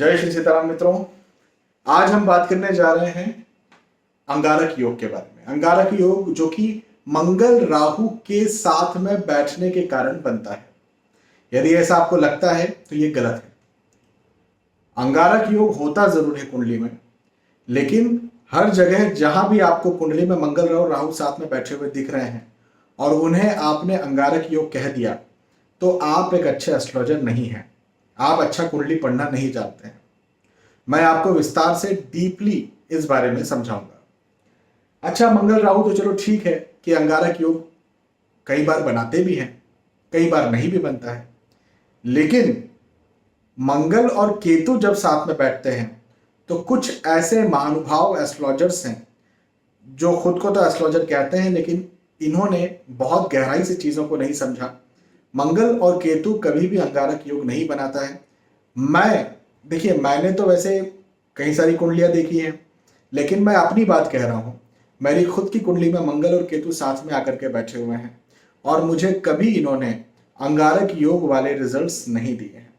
जय श्री सीताराम मित्रों। आज हम बात करने जा रहे हैं अंगारक योग के बारे में। अंगारक योग जो कि मंगल राहु के साथ में बैठने के कारण बनता है। यदि ऐसा आपको लगता है तो ये गलत है। अंगारक योग होता जरूर है कुंडली में, लेकिन हर जगह जहां भी आपको कुंडली में मंगल और राहु साथ में बैठे हुए दिख रहे हैं और उन्हें आपने अंगारक योग कह दिया तो आप एक अच्छे एस्ट्रोलॉजर नहीं हैं। आप अच्छा कुंडली पढ़ना नहीं जानते हैं। मैं आपको विस्तार से डीपली इस बारे में समझाऊंगा। अच्छा, मंगल राहु तो चलो ठीक है कि अंगारक योग कई बार बनाते भी हैं, कई बार नहीं भी बनता है, लेकिन मंगल और केतु जब साथ में बैठते हैं तो कुछ ऐसे महानुभाव एस्ट्रोलॉजर्स हैं जो खुद को तो एस्ट्रोलॉजर कहते हैं, लेकिन इन्होंने बहुत गहराई से चीजों को नहीं समझा। मंगल और केतु कभी भी अंगारक योग नहीं बनाता है। देखिए, मैंने तो वैसे कई सारी कुंडलियां देखी हैं, लेकिन मैं अपनी बात कह रहा हूं। मेरी खुद की कुंडली में मंगल और केतु साथ में आकर के बैठे हुए हैं और मुझे कभी इन्होंने अंगारक योग वाले रिजल्ट्स नहीं दिए हैं।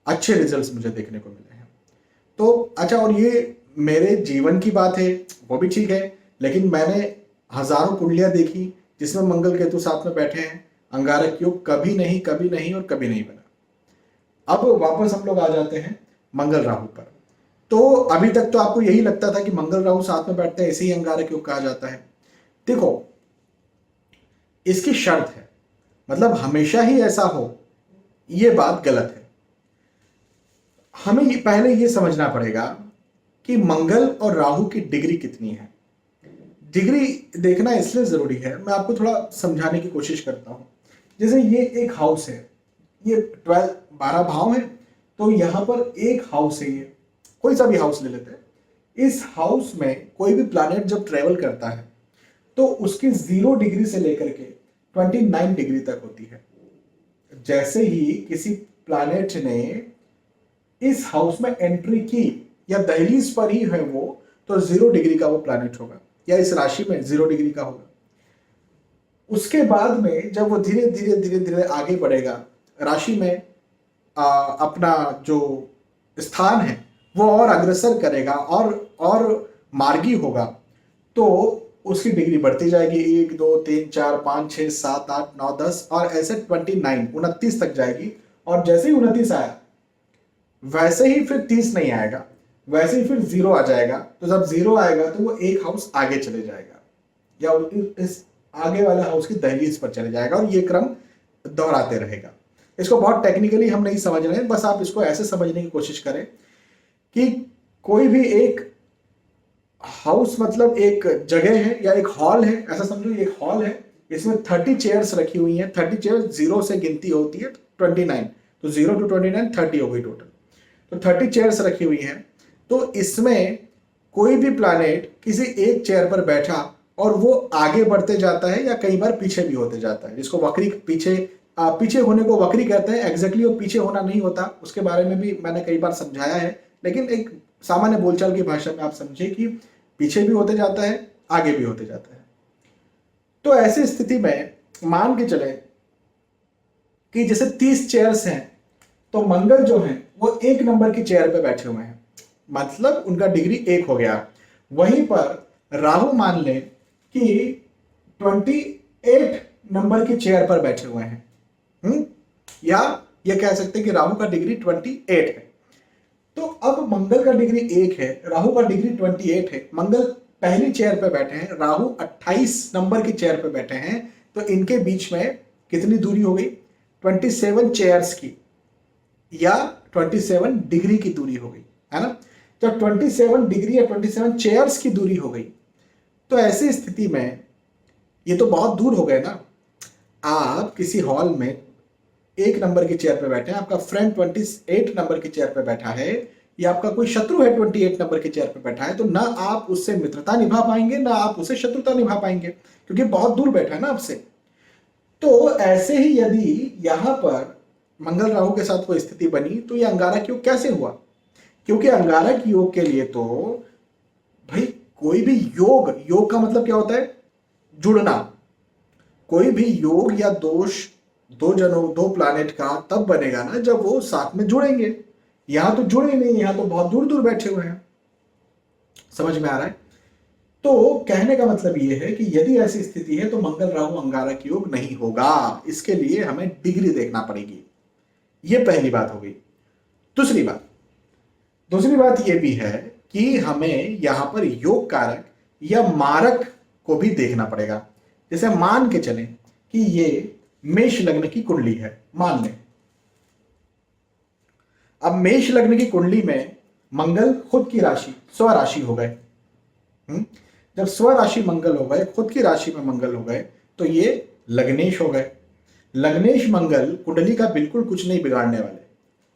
अच्छे रिजल्ट्स मुझे देखने को मिले हैं। तो अच्छा, और ये मेरे जीवन की बात है वो भी ठीक है, लेकिन मैंने हजारों कुंडलियां देखी जिसमें मंगल केतु साथ में बैठे हैं। अंगारक योग कभी नहीं, कभी नहीं और कभी नहीं बना। अब वापस हम लोग आ जाते हैं मंगल राहु पर। तो अभी तक तो आपको यही लगता था कि मंगल राहु साथ में बैठते हैं, इसे ही अंगारक योग कहा जाता है। देखो, इसकी शर्त है, मतलब हमेशा ही ऐसा हो, यह बात गलत है। हमें पहले यह समझना पड़ेगा कि मंगल और राहु की डिग्री कितनी है। डिग्री देखना इसलिए जरूरी है, मैं आपको थोड़ा समझाने की कोशिश करता हूं। जैसे ये एक हाउस है, ये 12 भाव है, तो यहां पर एक हाउस है, ये कोई सा भी हाउस ले लेते हैं। इस हाउस में कोई भी प्लैनेट जब ट्रेवल करता है तो उसकी 0 डिग्री से लेकर के 29 डिग्री तक होती है। जैसे ही किसी प्लैनेट ने इस हाउस में एंट्री की या दहलीज पर ही है वो, तो 0 डिग्री का वो प्लैनेट होगा, या इस राशि में 0 डिग्री का होगा। उसके बाद में जब वो धीरे धीरे धीरे धीरे आगे बढ़ेगा, राशि में अपना जो स्थान है वो और अग्रसर करेगा और मार्गी होगा, तो उसकी डिग्री बढ़ती जाएगी। 1 2 3 4 5 6 7 8 9 10 और ऐसे 29 तक जाएगी। और जैसे ही 29 आया, वैसे ही फिर 30 नहीं आएगा, वैसे ही फिर 0 आ जाएगा। तो जब 0 आएगा तो वो एक हाउस आगे चले जाएगा या इस आगे वाले हाउस की दहलीज पर चले जाएगा, और ये क्रम दोहराते रहेगा। इसको बहुत टेक्निकली हम नहीं समझ रहे हैं, बस आप इसको ऐसे समझने की कोशिश करें कि कोई भी एक हाउस मतलब एक जगह है या एक हॉल है। ऐसा समझो, एक हॉल है, इसमें 30 चेयर्स रखी हुई हैं। 30 चेयर्स 0 से गिनती होती है 29, तो 0 to 29 30 हो गई टोटल। तो 30 चेयर्स रखी हुई हैं। तो इसमें कोई भी प्लैनेट किसी एक चेयर पर बैठा और वो आगे बढ़ते जाता है या कई बार पीछे भी होते जाता है, जिसको वक्री पीछे होने को वक्री कहते हैं। एग्जैक्टली वो पीछे होना नहीं होता, उसके बारे में भी मैंने कई बार समझाया है, लेकिन एक सामान्य बोलचाल की भाषा में आप समझे कि पीछे भी होते जाता है, आगे भी होते जाता है। तो ऐसी स्थिति में मान के चले कि जैसे 30 चेयर्स हैं, तो मंगल जो है वो 1 नंबर की चेयर पे बैठे हुए हैं, मतलब उनका डिग्री 1 हो गया। वहीं पर राहु मान ले कि 28 नंबर की चेयर पर बैठे हुए हैं। या ये कह सकते हैं कि राहु का डिग्री 28 है। तो अब मंगल का डिग्री 1 है, राहु का डिग्री 28 है। मंगल पहली चेयर पे बैठे हैं, राहु 28 नंबर की चेयर पे बैठे हैं। तो इनके बीच में कितनी दूरी हो गई? 27 चेयर्स की या 27 डिग्री की दूरी हो गई, है ना। जब 27 डिग्री या 27 चेयर्स की दूरी हो गई, तो ऐसी स्थिति में ये तो बहुत दूर हो गए ना। आप किसी हॉल में 1 नंबर की चेयर पे बैठे हैं, आपका फ्रेंड 28 नंबर की चेयर पे बैठा है, या आपका कोई शत्रु है 28 नंबर की चेयर पे बैठा है, तो ना आप उससे मित्रता निभा पाएंगे, ना आप उससे शत्रुता निभा पाएंगे, क्योंकि बहुत दूर बैठा है ना आपसे। तो ऐसे ही यदि यहां पर मंगल राहु के साथ कोई स्थिति बनी, तो यह अंगारक योग कैसे हुआ? क्योंकि अंगारक योग के लिए तो भाई कोई भी योग का मतलब क्या होता है? जुड़ना। कोई भी योग या दोष दो प्लैनेट का तब बनेगा ना जब वो साथ में जुड़ेंगे। यहां तो जुड़े ही नहीं, यहां तो बहुत दूर दूर बैठे हुए हैं। समझ में आ रहा है? तो कहने का मतलब यह है कि यदि ऐसी स्थिति है तो मंगल राहु अंगारक योग नहीं होगा। इसके लिए हमें डिग्री देखना पड़ेगी। यह पहली बात हो गई। दूसरी बात यह भी है कि हमें यहां पर योग कारक या मारक को भी देखना पड़ेगा। जैसे मान के चलें कि ये मेष लग्न की कुंडली है, मान लें। अब मेष लग्न की कुंडली में मंगल खुद की राशि स्वराशि हो गए। जब स्वराशि मंगल हो गए, खुद की राशि में मंगल हो गए, तो ये लग्नेश हो गए। लग्नेश मंगल कुंडली का बिल्कुल कुछ नहीं बिगाड़ने वाले।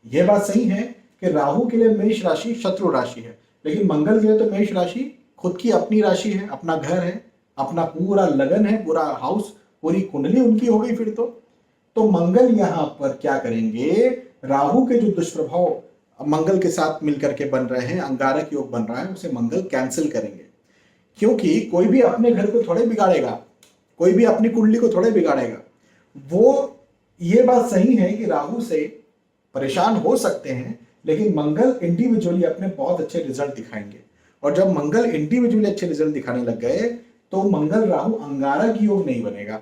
यह बात सही है कि राहु के लिए मेष राशि शत्रु राशि है, लेकिन मंगल के लिए तो मेष राशि खुद की अपनी राशि है, अपना घर है, अपना पूरा लगन है, पूरा हाउस, पूरी कुंडली उनकी हो गई फिर तो मंगल यहां पर क्या करेंगे, राहु के जो दुष्प्रभाव मंगल के साथ मिलकर के बन रहे हैं, अंगारक योग बन रहा है, उसे मंगल कैंसिल करेंगे। क्योंकि कोई भी अपने घर को थोड़े बिगाड़ेगा, कोई भी अपनी कुंडली को थोड़े बिगाड़ेगा। वो ये बात सही है कि राहु से परेशान हो सकते हैं, लेकिन मंगल इंडिविजुअली अपने बहुत अच्छे रिजल्ट दिखाएंगे। और जब मंगल इंडिविजुअली अच्छे रिजल्ट दिखाने लग गए तो मंगल राहु अंगारक योग नहीं बनेगा।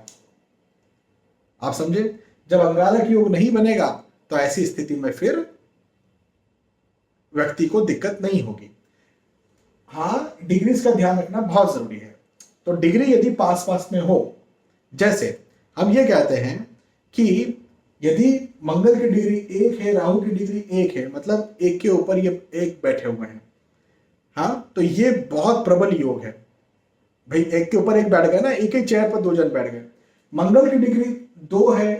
आप समझे? जब अंगारक योग नहीं बनेगा तो ऐसी स्थिति में फिर व्यक्ति को दिक्कत नहीं होगी। हाँ, डिग्रीज का ध्यान रखना बहुत जरूरी है। तो डिग्री यदि पास पास में हो, जैसे हम ये कहते हैं कि यदि मंगल की डिग्री 1 है, राहु की डिग्री 1 है, मतलब एक के ऊपर ये एक बैठे हुए हैं, हाँ, तो ये बहुत प्रबल योग है भाई। एक के ऊपर एक बैठ गए ना, एक ही चेयर पर 2 जन बैठ गए। मंगल की डिग्री 2 है,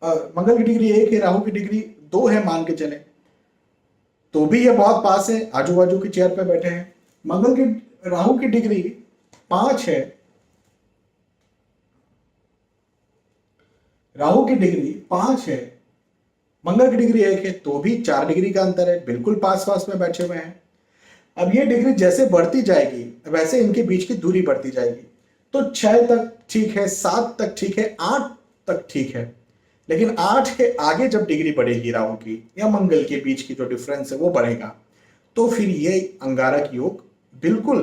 मंगल की डिग्री 1 है, राहु की डिग्री 2 है, मान के चले, तो भी ये बहुत पास है, आजू बाजू की चेयर पर बैठे हैं। मंगल की राहु की डिग्री 5 है, राहु की डिग्री 5 है, मंगल की डिग्री 1 है, तो भी 4 डिग्री का अंतर है, बिल्कुल पास पास में बैठे हुए हैं। अब ये डिग्री जैसे बढ़ती जाएगी वैसे इनके बीच की दूरी बढ़ती जाएगी। तो 6 तक ठीक है, 7 तक ठीक है, 8 तक ठीक है, लेकिन 8 के आगे जब डिग्री बढ़ेगी राहु की या मंगल के बीच की जो डिफरेंस है वो बढ़ेगा, तो फिर ये अंगारक योग बिल्कुल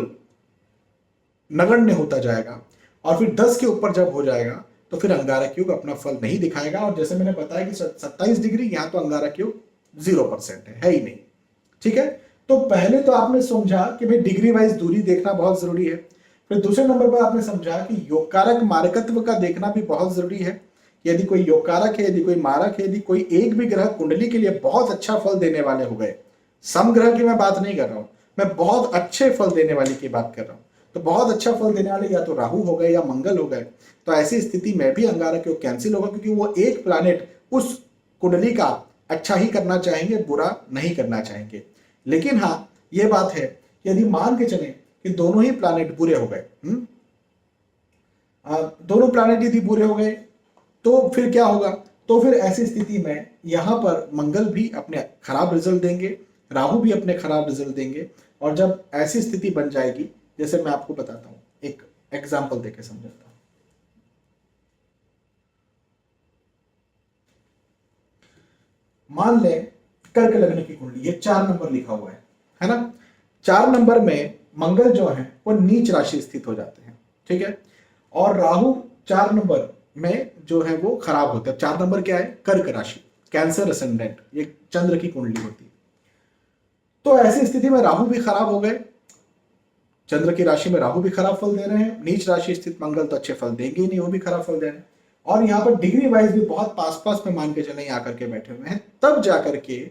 नगण्य होता जाएगा। और फिर 10 के ऊपर जब हो जाएगा तो फिर अंगारक योग अपना फल नहीं दिखाएगा। और जैसे मैंने बताया कि 27 डिग्री यहां तो अंगारक योग 0% है ही नहीं। ठीक है, तो पहले तो आपने समझा कि भाई डिग्री वाइज दूरी देखना बहुत जरूरी है। फिर दूसरे नंबर पर आपने समझा कि योगकारक मारकत्व का देखना भी बहुत जरूरी है। यदि कोई योगकारक है, यदि कोई मारक है, यदि कोई एक भी ग्रह कुंडली के लिए बहुत अच्छा फल देने वाले हो गए, सम ग्रह की मैं बात नहीं कर रहा हूं, मैं बहुत अच्छे फल देने वाले की बात कर रहा हूं। तो बहुत अच्छा फल देने वाले या तो राहु हो गए या मंगल हो गए, तो ऐसी स्थिति में भी अंगारक योग कैंसिल होगा, क्योंकि वो एक प्लैनेट उस कुंडली का अच्छा ही करना चाहेंगे, बुरा नहीं करना चाहेंगे। लेकिन हाँ, ये बात है यदि मान के चलें कि दोनों ही प्लैनेट बुरे हो गए, दोनों प्लैनेट यदि बुरे हो गए तो फिर क्या होगा? तो फिर ऐसी स्थिति में यहां पर मंगल भी अपने खराब रिजल्ट देंगे, राहु भी अपने खराब रिजल्ट देंगे। और जब ऐसी स्थिति बन जाएगी, जैसे मैं आपको बताता हूं, एक एग्जाम्पल देके समझाता हूं। मान लें कर्क लग्न की कुंडली, ये 4 नंबर लिखा हुआ है ना। 4 नंबर में मंगल जो है वो नीच राशि स्थित हो जाते हैं, ठीक है, और राहु 4 नंबर में जो है वो खराब होते हैं। 4 नंबर क्या है? कर्क राशि, कैंसर असेंडेंट, ये चंद्र की कुंडली होती है। तो ऐसी स्थिति में राहु भी खराब हो गए, चंद्र की राशि में राहु भी खराब फल दे रहे हैं, नीच राशि स्थित मंगल तो अच्छे फल देंगे ही नहीं, वो भी खराब फल दे रहे हैं। और यहाँ पर डिग्री वाइज भी बहुत पास पास में मान के चले आकर के बैठे हुए हैं, तब जाकर के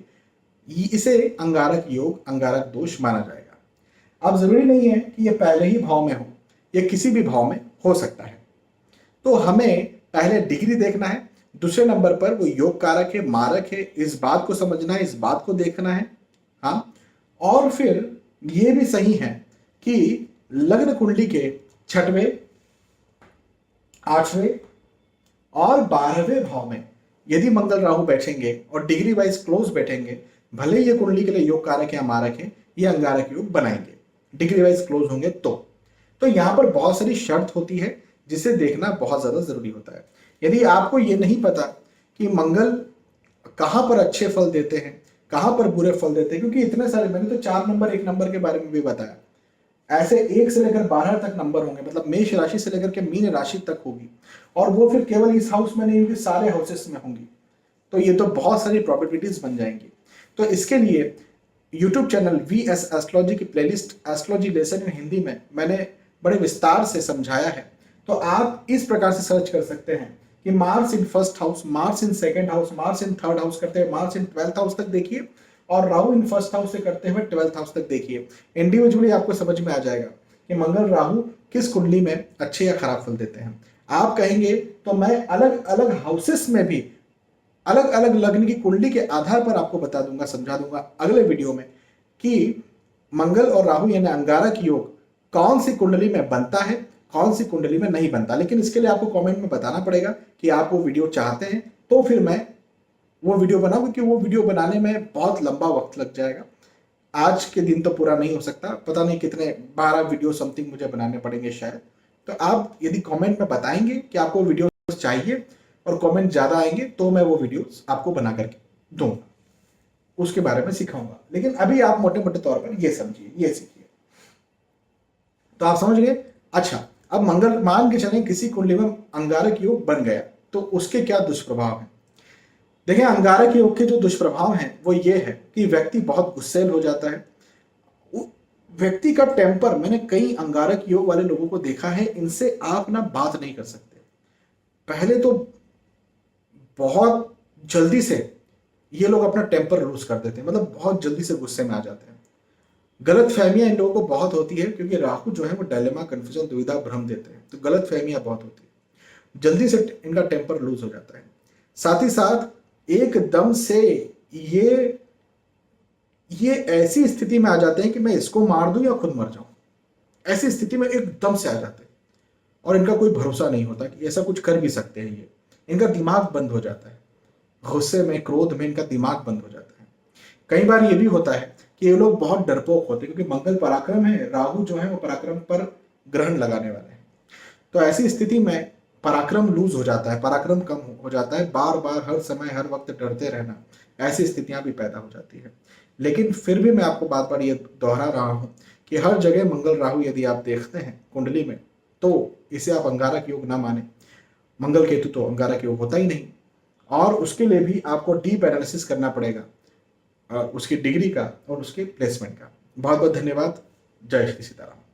इसे अंगारक योग, अंगारक दोष माना जाएगा। अब जरूरी नहीं है कि यह पहले ही भाव में हो, यह किसी भी भाव में हो सकता है। तो हमें पहले डिग्री देखना है, दूसरे नंबर पर वो योग कारक है, मारक है, इस बात को समझना है, इस बात को देखना है। हाँ, और फिर ये भी सही है कि लग्न कुंडली के 6वें, 8वें और 12वें भाव में यदि मंगल राहु बैठेंगे और डिग्री वाइज क्लोज बैठेंगे, भले ये कुंडली के लिए योग कारक या मारक है, ये अंगारक योग बनाएंगे, डिग्री वाइज क्लोज होंगे तो यहां पर बहुत सारी शर्त होती है जिसे देखना बहुत ज्यादा जरूरी होता है। यदि आपको ये नहीं पता कि मंगल कहां पर अच्छे फल देते हैं, कहाँ पर बुरे फल देते हैं, क्योंकि इतने सारे, मैंने तो 4 नंबर 1 नंबर के बारे में भी बताया, ऐसे 1 से लेकर 12 तक नंबर होंगे, मतलब मेष राशि से लेकर के मीन राशि तक होगी, और वो फिर केवल इस हाउस में नहीं होगी, सारे हाउसेस में होंगी। तो ये तो बहुत सारी प्रॉबिलिटीज बन जाएंगी। तो इसके लिए यूट्यूब चैनल VS एस्ट्रोलॉजी की playlist astrology lesson in Hindi में मैंने बड़े विस्तार से समझाया है। तो आप इस प्रकार से सर्च कर सकते हैं कि Mars in first house, Mars in second house, Mars in third house करते हुए मार्स इन 12th हाउस तक देखिए, और राहु इन फर्स्ट हाउस से करते हुए 12th हाउस तक देखिए। इंडिविजुअली आपको समझ में आ जाएगा कि मंगल राहु किस कुंडली में अच्छे या खराब फल देते हैं। आप कहेंगे तो मैं अलग अलग हाउसेस में भी अलग अलग लग्न की कुंडली के आधार पर आपको बता दूंगा, समझा दूंगा अगले वीडियो में कि मंगल और राहु यानी अंगारक योग कौन सी कुंडली में बनता है, कौन सी कुंडली में नहीं बनता। लेकिन इसके लिए आपको कमेंट में बताना पड़ेगा कि आप वो वीडियो चाहते हैं, तो फिर मैं वो वीडियो बनाऊं, क्योंकि वो वीडियो बनाने में बहुत लंबा वक्त लग जाएगा। आज के दिन तो पूरा नहीं हो सकता, पता नहीं कितने 12 वीडियो समथिंग मुझे बनाने पड़ेंगे शायद। तो आप यदि कमेंट में बताएंगे कि आपको वीडियो चाहिए और कमेंट ज़्यादा आएंगे तो मैं वो वीडियोस आपको बना करके दूंगा, उसके बारे में सिखाऊंगा। लेकिन अभी आप मोटे मोटे तौर पर ये समझिए, ये सीखिए। तो आप समझ गए। अच्छा, अब मंगल मान के चलें किसी कुंडली में अंगारक योग बन गया, तो उसके क्या दुष्प्रभाव हैं। देखिए, अंगारक योग के जो दुष्प्रभाव हैं वो ये है कि व्यक्ति बहुत गुस्सैल हो जाता है। व्यक्ति का टेम्पर, मैंने कई अंगारक योग वाले लोगों को देखा है, इनसे आप ना बात नहीं कर सकते। पहले तो बहुत जल्दी से ये लोग अपना टेम्पर लूज कर देते हैं, मतलब बहुत जल्दी से गुस्से में आ जाते हैं। गलत फहमियां इन लोगों को बहुत होती है, क्योंकि राहु जो है वो डायलेमा, कंफ्यूजन, दुविधा, भ्रम देते हैं, तो गलत फहमियां बहुत होती है, जल्दी से इनका टेम्पर लूज हो जाता है। साथ ही साथ एकदम से ये ऐसी स्थिति में आ जाते हैं कि मैं इसको मार दूं या खुद मर जाऊं, ऐसी स्थिति में एकदम से आ जाते हैं, और इनका कोई भरोसा नहीं होता कि ऐसा कुछ कर भी सकते हैं। ये इनका दिमाग बंद हो जाता है, गुस्से में, क्रोध में इनका दिमाग बंद हो जाता है। कई बार ये भी होता है कि ये लोग बहुत डरपोक होते हैं, क्योंकि मंगल पराक्रम है, राहु जो है वो पराक्रम पर ग्रहण लगाने वाले हैं। तो ऐसी स्थिति में पराक्रम लूज हो जाता है, पराक्रम कम हो जाता है, बार बार हर समय हर वक्त डरते रहना, ऐसी स्थितियां भी पैदा हो जाती है। लेकिन फिर भी मैं आपको बार बार ये दोहरा रहा हूं कि हर जगह मंगल राहु यदि आप देखते हैं कुंडली में, तो इसे आप अंगारक योग ना माने। मंगल केतु तो अंगारक योग होता ही नहीं, और उसके लिए भी आपको डीप एनालिसिस करना पड़ेगा, उसकी डिग्री का और उसके प्लेसमेंट का। बहुत बहुत धन्यवाद। जय श्री सीताराम।